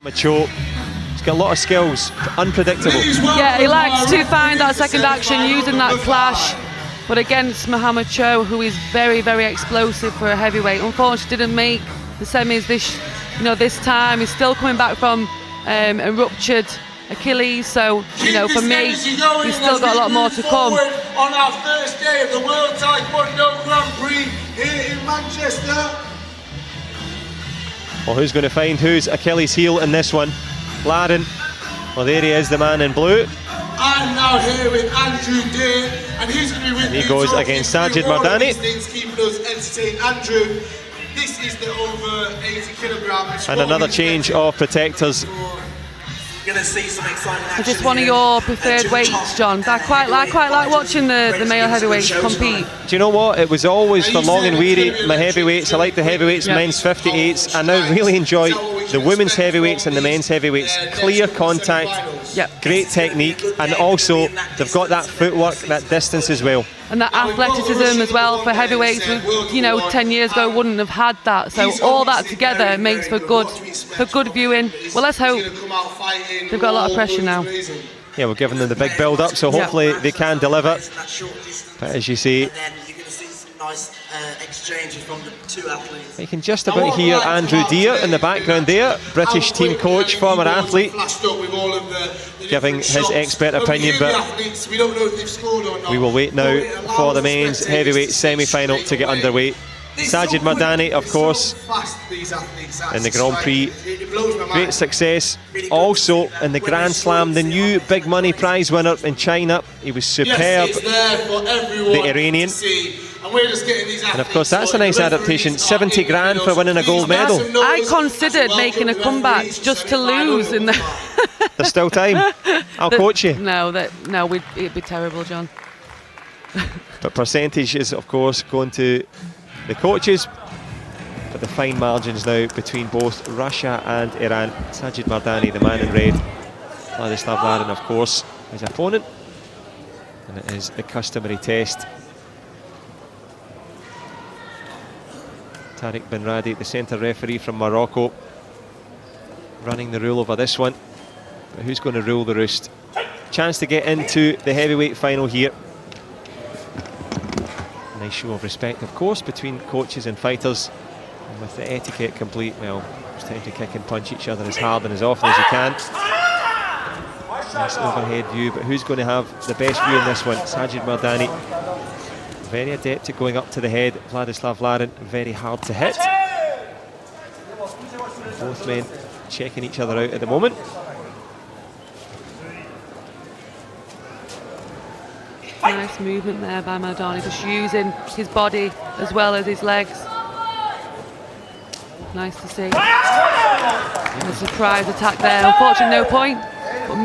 Macho, he's got a lot of skills, unpredictable. Yeah, he likes to find that second action using that clash. But against Mohamed Cho, who is very, very explosive for a heavyweight, unfortunately didn't make the semis this time. He's still coming back from a ruptured Achilles, so for me, he's still got a lot more to come. On our first day of the World Taekwondo Grand Prix here in Manchester. Well, who's going to find whose Achilles heel in this one? Laden. Well, there he is, the man in blue. I'm now here with Andrew Deer, and he's going to be with me. He goes against Sajid Mardani. Keeping us entertained. Andrew, this is the over 80 kilograms. And another change of protectors. Gonna see some exciting action. Is this one of your preferred weights, John? I quite like watching the male heavyweights compete. Do you know what? It was always for long and weary, my heavyweights. I like the heavyweights, men's 58s. I now really enjoy the women's heavyweights and the men's heavyweights. Clear contact, great technique, and also they've got that footwork, that distance as well. And that athleticism as well for heavyweights, 10 years ago wouldn't have had that. So all that together makes for good viewing. Well, let's hope. They've got a lot of pressure now. Yeah, we're giving them the big build up, so hopefully they can deliver. But as you see, exchanges from the two athletes. you can just about hear Andrew Deer in the background there, British team coach, former athlete, giving his expert opinion, but we will wait now for the men's heavyweight semi-final to get underway. Sajid Mardani, of course, in the Grand Prix, great success. Also in the Grand Slam, the new big money prize winner in China. He was superb, the Iranian. And of course that's a nice adaptation, 70 grand for winning a gold medal. I considered making a comeback just to lose in the There's still time. I'll coach you. No, it'd be terrible, John. But percentage is of course going to the coaches, but the fine margins now between both Russia and Iran. Sajid Mardani, the man in red, Vladislav Laden, of course, his opponent, and it is the customary test. Tariq Bnradi, the centre referee from Morocco, running the rule over this one. But who's going to rule the roost? Chance to get into the heavyweight final here. Nice show of respect, of course, between coaches and fighters. And with the etiquette complete, well, it's time to kick and punch each other as hard and as often as you can. Nice overhead view, but who's going to have the best view in this one? Sajid Mardani, very adept at going up to the head. Vladislav Laden, very hard to hit. Both men checking each other out at the moment. Nice movement there by Mardani, just using his body as well as his legs. Nice to see. A surprise attack there. Unfortunately, no point. But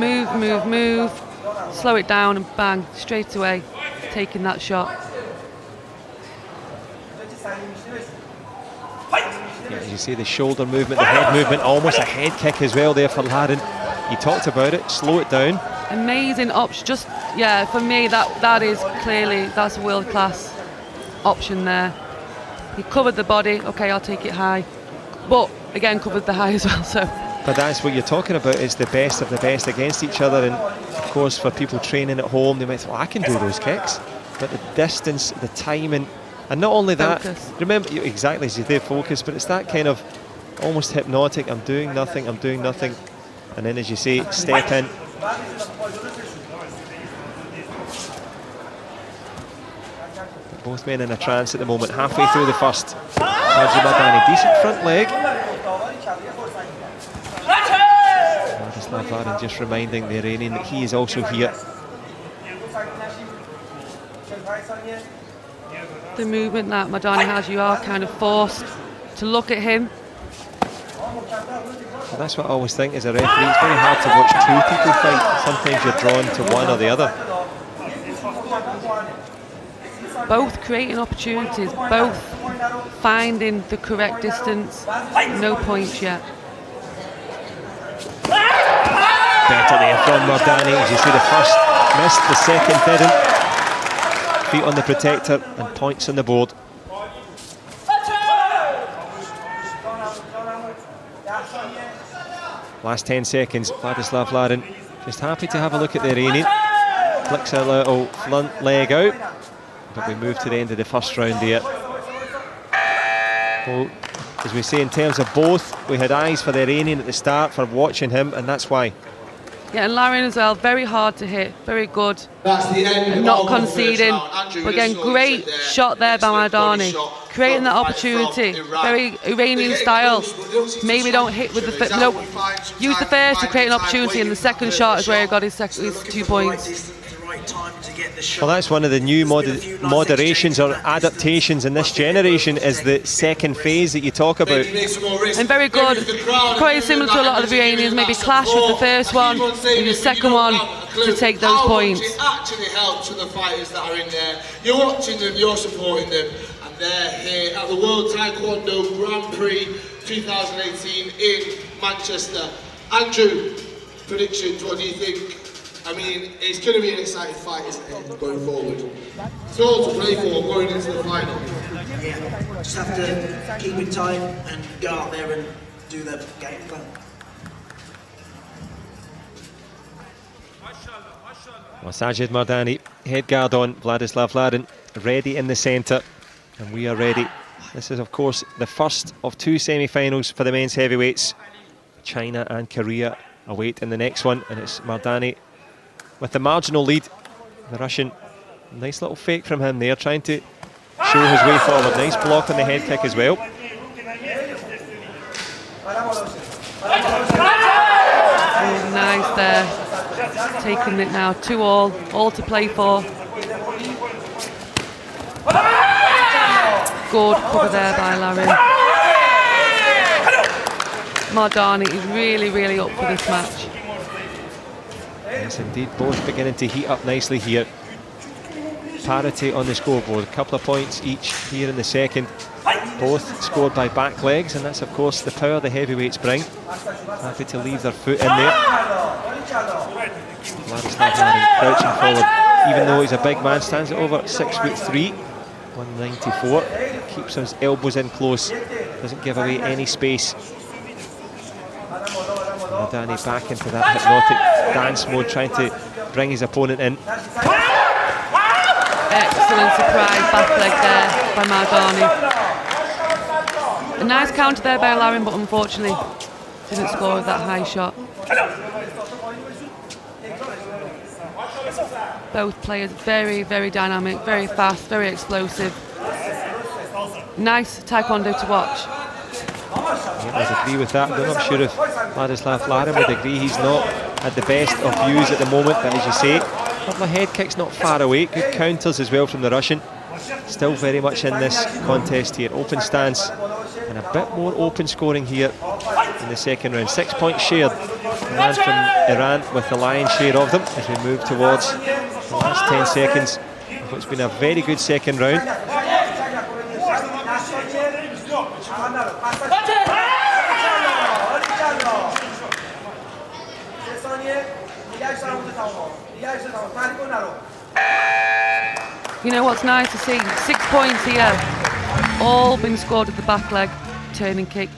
move. Slow it down and bang, straight away, taking that shot. Yeah, as you see the shoulder movement, the head movement, almost a head kick as well there for Laden. He talked about it, slow it down. Amazing option, just, for me that is clearly, that's a world class option there. He covered the body, okay, I'll take it high. But again, covered the high as well, so. But that's what you're talking about, is the best of the best against each other. And of course for people training at home, they might think, well, I can do those kicks. But the distance, the timing, and not only that, remember, exactly as you did, focus, but it's that kind of almost hypnotic, I'm doing nothing. And then as you say, step in. Both men in a trance at the moment, halfway through the first. Sajid Mardani, decent front leg. Vladislav Laden just reminding the Iranian that he is also here. The movement that Mardani has, you are kind of forced to look at him. Well, that's what I always think as a referee. It's very hard to watch two people fight. Sometimes you're drawn to one or the other. Both creating opportunities, both finding the correct distance. No points yet. Better there from Mardani. As you see, the first missed, the second didn't. Feet on the protector and points on the board. Last 10 seconds, Vladislav Larin just happy to have a look at the Iranian. Flicks a little front leg out, but we move to the end of the first round there. Well, as we say, in terms of both, we had eyes for the Iranian at the start for watching him, and that's why. Yeah, and Larin as well, very hard to hit, very good. And not conceding. But again, great shot there by Madani. Creating that opportunity, very Iranian style. Maybe don't hit with the first, no, use the first to create an opportunity, and the second shot is where he got his 2 points. Well, that's one of the new moderations or adaptations in this generation, is the second phase that you talk about. And very good, quite similar to a lot of the Iranians, maybe clash with the first one, and the second one to take those points. It actually helps for the fighters that are in there. You're watching them, you're supporting them, and they're here at the World Taekwondo Grand Prix 2018 in Manchester. Andrew, predictions, what do you think? I mean, it's going to be an exciting fight, isn't it, going forward? It's all to play for going into the final. Yeah, just have to keep it tight and go out there and do the game plan. Well, Sajid Mardani, head guard on, Vladislav Larin, ready in the centre, and we are ready. This is, of course, the first of 2 semi-finals for the men's heavyweights. China and Korea await in the next one, and it's Mardani with the marginal lead. The Russian, nice little fake from him there, trying to show his way forward. Nice block on the head kick as well. Nice there, taking it now, 2-all, all to play for. Good cover there by Larin. Mardani is really, really up for this match. Yes, indeed, both beginning to heat up nicely here. Parity on the scoreboard, a couple of points each here in the second. Both scored by back legs, and that's, of course, the power the heavyweights bring. Happy to leave their foot in there. Vladislav Larin crouching forward, even though he's a big man, stands at over 6'3", 194. Keeps his elbows in close, doesn't give away any space. Mardani back into that hypnotic dance mode, trying to bring his opponent in. Excellent surprise back leg there by Mardani. A nice counter there by Larin, but unfortunately didn't score with that high shot. Both players very, very dynamic, very fast, very explosive. Nice taekwondo to watch. Yeah, I agree with that. I'm not sure if Vladislav Larin would agree. He's not at the best of views at the moment, but as you say, a couple of head kicks not far away. Good counters as well from the Russian. Still very much in this contest here. Open stance and a bit more open scoring here in the second round. 6 points shared. The man from Iran with the lion's share of them as we move towards the last 10 seconds of what's been a very good second round. You know what's nice to see? 6 points here, all been scored with the back leg turning kick,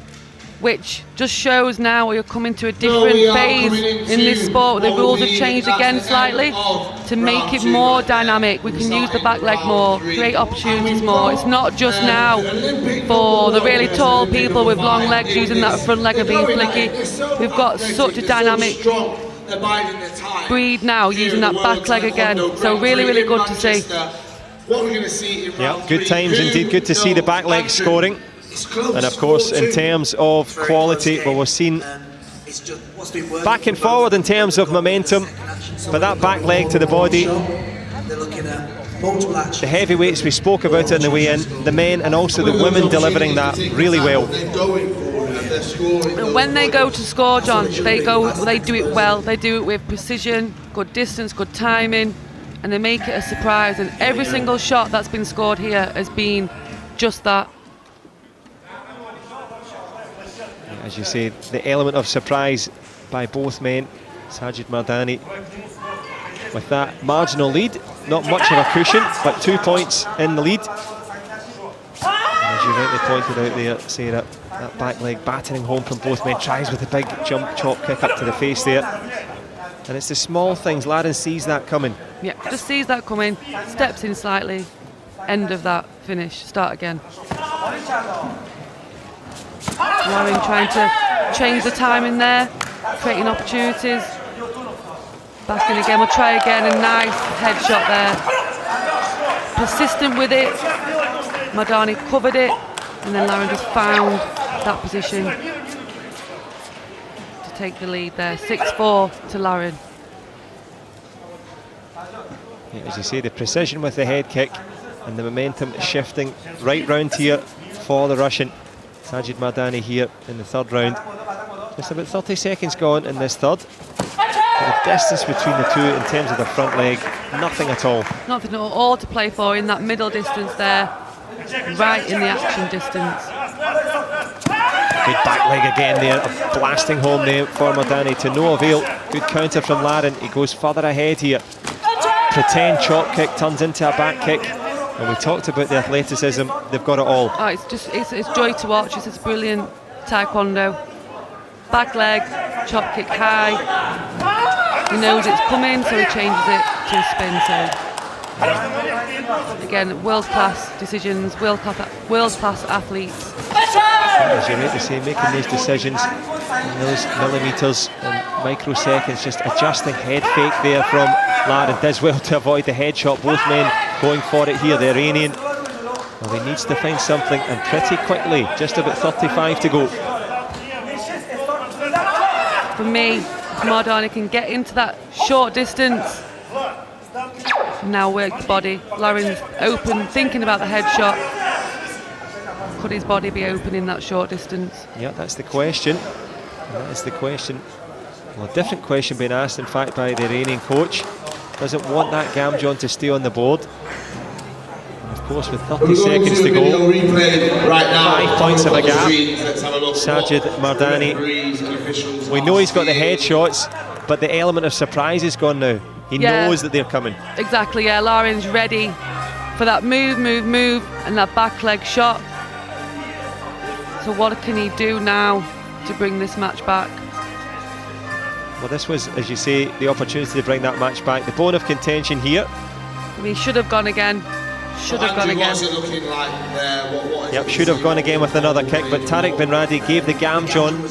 which just shows now you're coming to a different phase in this sport. The rules have changed again slightly to make it more dynamic. We can use the back leg more, create opportunities more. It's not just now for the really tall people with long legs using that front leg and being flicky. We've got such a dynamic breed now using that back leg again. So really, really good to see. Yeah, good times indeed. Good to see the back leg scoring. And of course, in terms of quality, well, we've seen back and forward in terms of momentum, but that back leg to the body, the heavyweights, we spoke about it in the weigh-in, the men and also the women delivering that really well. And when they go to score, John, they do it well. They do it with precision, good distance, good timing, and they make it a surprise. And every single shot that's been scored here has been just that. As you say, the element of surprise by both men. Sajid Mardani with that marginal lead, not much of a cushion, but 2 points in the lead. And as you rightly pointed out there, Sarah, That back leg battering home from both men. Tries with a big jump chop kick up to the face there. And it's the small things. Larin sees that coming. Yeah, just sees that coming, steps in slightly, end of that finish, start again. Larin trying to change the timing there, creating opportunities. Back in again, we'll try again, a nice headshot there. Persistent with it, Mardani covered it, and then Larin just found that position to take the lead there. 6-4 to Larin. Yeah, as you say, the precision with the head kick and the momentum shifting right round here for the Russian. Sajid Mardani here in the third round. Just about 30 seconds gone in this third. But the distance between the two in terms of the front leg, nothing at all. Nothing at all to play for in that middle distance there, right in the action distance. Good back leg again there, blasting home there for Mardani to no avail. Good counter from Larin, he goes further ahead here. Pretend chop kick turns into a back kick. And we talked about the athleticism, they've got it all. Oh, it's joy to watch. It's brilliant taekwondo. Back leg, chop kick high. He knows it's coming, so he changes it to a spin. So again, world-class decisions, world-class athletes. As you're right to say, making those decisions in those millimetres and microseconds, just adjusting head fake there from Larin. Does well to avoid the headshot. Both men going for it here, the Iranian. Well, he needs to find something, and pretty quickly, just about 35 to go. For me, if Mardani can get into that short distance, now work the body. Larin's open, thinking about the headshot. Could his body be open in that short distance? Yeah, that's the question. And that is the question. Well, a different question being asked, in fact, by the Iranian coach. Doesn't want that Gamjon to stay on the board. And of course, with 30 seconds to go, 5 points of a gap. Sajid Mardani. We know he's got the headshots, but the element of surprise is gone now. He knows that they're coming. Exactly, yeah. Larin's ready for that move, and that back leg shot. So what can he do now to bring this match back? Well, this was, as you say, the opportunity to bring that match back. The bone of contention here. He should have gone again. Should have gone again. Yep, should have gone again with another kick, but Tariq Bnradi gave the Gamjon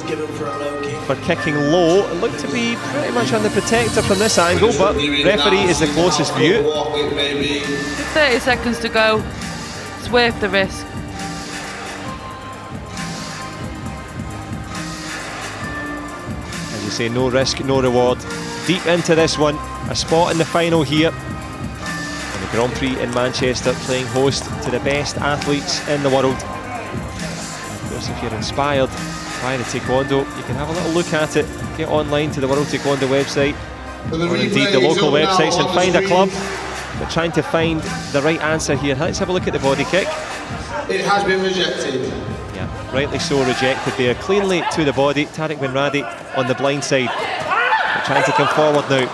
for kicking low. It looked to be pretty much on the protector from this angle, but referee is the closest view. 30 seconds to go. It's worth the risk. As you say, no risk, no reward. Deep into this one, a spot in the final here. And the Grand Prix in Manchester, playing host to the best athletes in the world. And of course, if you're inspired by the Taekwondo, you can have a little look at it. Get online to the World Taekwondo website, or indeed the local websites, and find a club. But trying to find the right answer here. Let's have a look at the body kick. It has been rejected. Yeah, rightly so, rejected there. Cleanly to the body. Tariq Bnradi on the blind side. But trying to come forward now.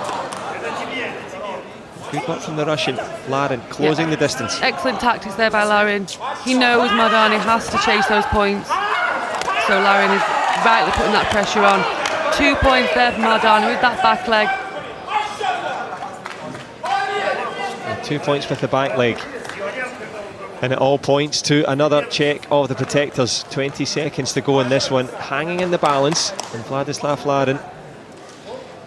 Good work from the Russian. Larin closing the distance. Excellent tactics there by Larin. He knows Mardani has to chase those points. So Larin is rightly putting that pressure on. 2 points there for Mardani with that back leg. And 2 points with the back leg. And it all points to another check of the protectors. 20 seconds to go in this one. Hanging in the balance. And Vladislav Larin,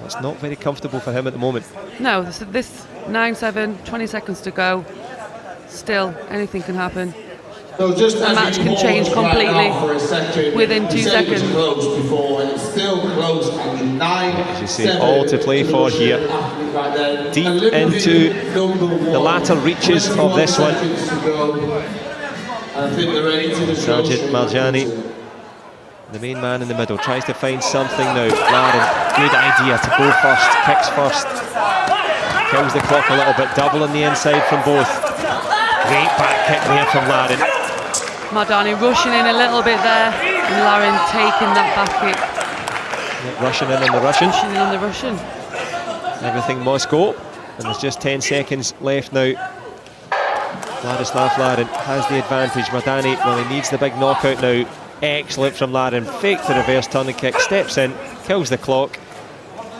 it's not very comfortable for him at the moment. No, this 9-7, 20 seconds to go. Still, anything can happen. So just the match can change completely within 2 seconds. As you say, all to play for here. Deep into the latter reaches of this one. Sajid Marjani, the main man in the middle, tries to find something now. Larin, good idea to go first, kicks first. Kills the clock a little bit, double on the inside from both. Great back kick there from Larin. Mardani rushing in a little bit there, and Larin taking that back kick. Rushing in on the Russian. Rushing in on the Russian. Everything must go, and there's just 10 seconds left now. Vladislav Larin has the advantage. Mardani, well, he needs the big knockout now. Excellent from Larin. Faked the reverse turning kick, steps in, kills the clock.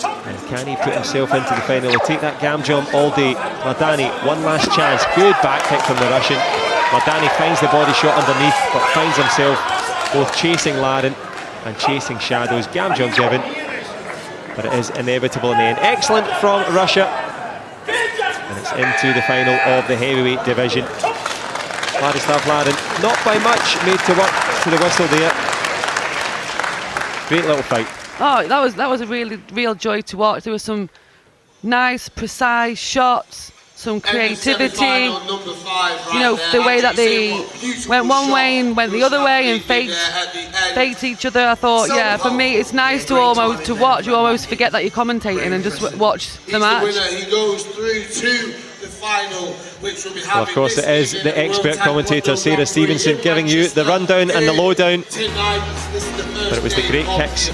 And can he put himself into the final? He'll take that gam jump all day. Madani, one last chance. Good back kick from the Russian. Madani finds the body shot underneath, but finds himself both chasing Larin and chasing shadows. Gam jump given, but it is inevitable in the end. Excellent from Russia. And it's into the final of the heavyweight division. Ladislav Larin, not by much, made to work to the whistle there. Great little fight. Oh, that was a real joy to watch. There were some nice, precise shots, some creativity. You know, the way that they went one way and went the other way and faked each other. I thought, yeah, for me, it's nice to almost watch. You almost forget that you're commentating and just watch the match. He goes through to the final, which will be well, of course, it is the expert commentator Sarah Stevenson giving you the rundown and the lowdown. But it was the great kicks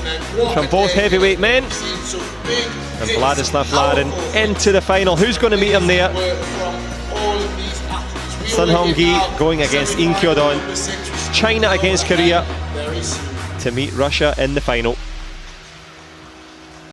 from both heavyweight men. And Vladislav Larin into the final. Who's going to meet him there? Sun Hong-gi going against In Kyodon. China against Korea to meet Russia in the final.